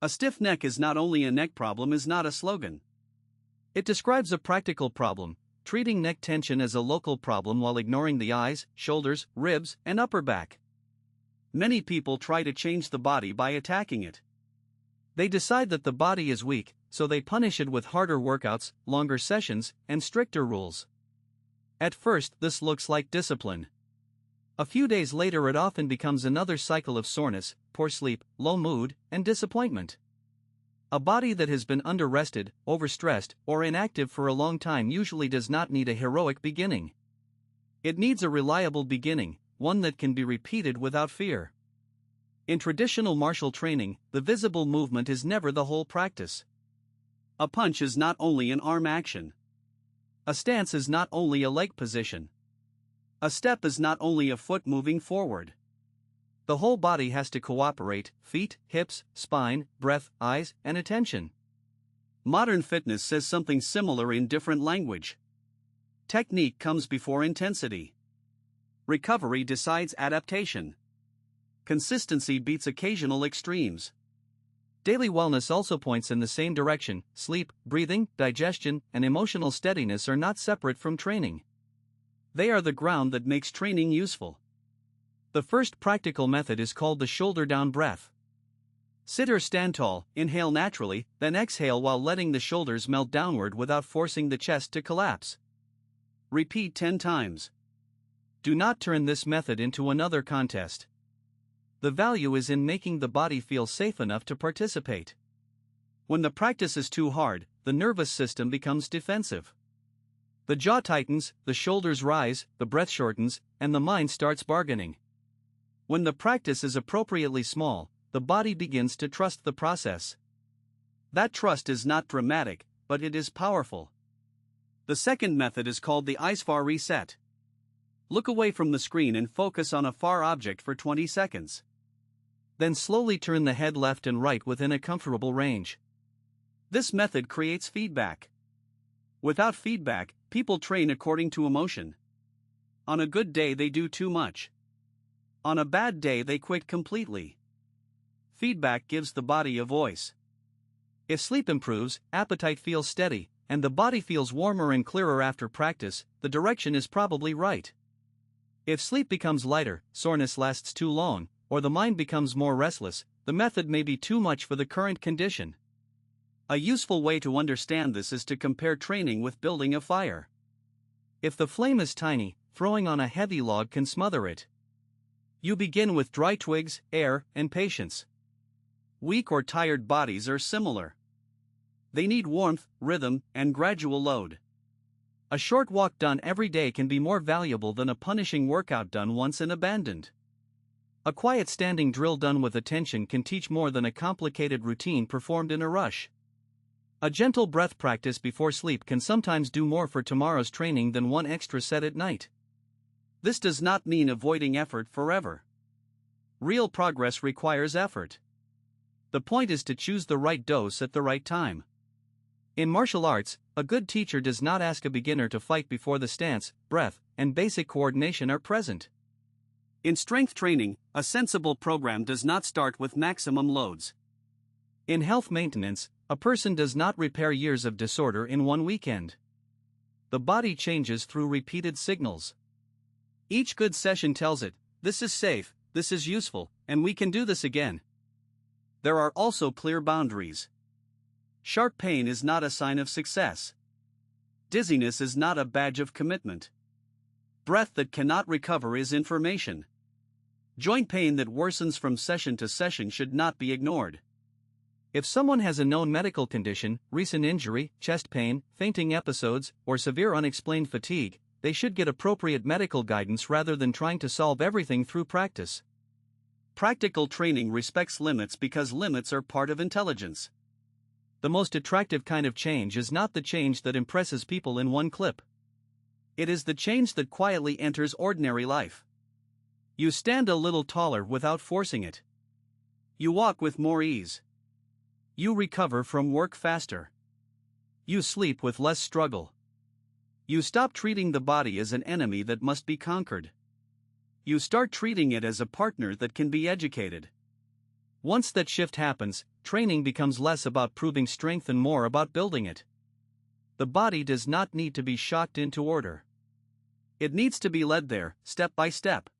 A stiff neck is not only a neck problem is not a slogan. It describes a practical problem, treating neck tension as a local problem while ignoring the eyes, shoulders, ribs, and upper back. Many people try to change the body by attacking it. They decide that the body is weak, so they punish it with harder workouts, longer sessions, and stricter rules. At first, this looks like discipline. A few days later, it often becomes another cycle of soreness, poor sleep, low mood, and disappointment. A body that has been under-rested, overstressed, or inactive for a long time usually does not need a heroic beginning. It needs a reliable beginning, one that can be repeated without fear. In traditional martial training, the visible movement is never the whole practice. A punch is not only an arm action. A stance is not only a leg position. A step is not only a foot moving forward. The whole body has to cooperate: feet, hips, spine, breath, eyes, and attention. Modern fitness says something similar in different language. Technique comes before intensity. Recovery decides adaptation. Consistency beats occasional extremes. Daily wellness also points in the same direction. Sleep, breathing, digestion, and emotional steadiness are not separate from training. They are the ground that makes training useful. The first practical method is called the shoulder down breath. Sit or stand tall, inhale naturally, then exhale while letting the shoulders melt downward without forcing the chest to collapse. Repeat 10 times. Do not turn this method into another contest. The value is in making the body feel safe enough to participate. When the practice is too hard, the nervous system becomes defensive. The jaw tightens, the shoulders rise, the breath shortens, and the mind starts bargaining. When the practice is appropriately small, the body begins to trust the process. That trust is not dramatic, but it is powerful. The second method is called the eyes-far reset. Look away from the screen and focus on a far object for 20 seconds. Then slowly turn the head left and right within a comfortable range. This method creates feedback. Without feedback, people train according to emotion. On a good day, they do too much. On a bad day, they quit completely. Feedback gives the body a voice. If sleep improves, appetite feels steady, and the body feels warmer and clearer after practice, the direction is probably right. If sleep becomes lighter, soreness lasts too long, or the mind becomes more restless, the method may be too much for the current condition. A useful way to understand this is to compare training with building a fire. If the flame is tiny, throwing on a heavy log can smother it. You begin with dry twigs, air, and patience. Weak or tired bodies are similar. They need warmth, rhythm, and gradual load. A short walk done every day can be more valuable than a punishing workout done once and abandoned. A quiet standing drill done with attention can teach more than a complicated routine performed in a rush. A gentle breath practice before sleep can sometimes do more for tomorrow's training than one extra set at night. This does not mean avoiding effort forever. Real progress requires effort. The point is to choose the right dose at the right time. In martial arts, a good teacher does not ask a beginner to fight before the stance, breath, and basic coordination are present. In strength training, a sensible program does not start with maximum loads. In health maintenance, a person does not repair years of disorder in one weekend. The body changes through repeated signals. Each good session tells it, this is safe, this is useful, and we can do this again. There are also clear boundaries. Sharp pain is not a sign of success. Dizziness is not a badge of commitment. Breath that cannot recover is information. Joint pain that worsens from session to session should not be ignored. If someone has a known medical condition, recent injury, chest pain, fainting episodes, or severe unexplained fatigue, they should get appropriate medical guidance rather than trying to solve everything through practice. Practical training respects limits because limits are part of intelligence. The most attractive kind of change is not the change that impresses people in one clip. It is the change that quietly enters ordinary life. You stand a little taller without forcing it. You walk with more ease. You recover from work faster. You sleep with less struggle. You stop treating the body as an enemy that must be conquered. You start treating it as a partner that can be educated. Once that shift happens, training becomes less about proving strength and more about building it. The body does not need to be shocked into order. It needs to be led there, step by step.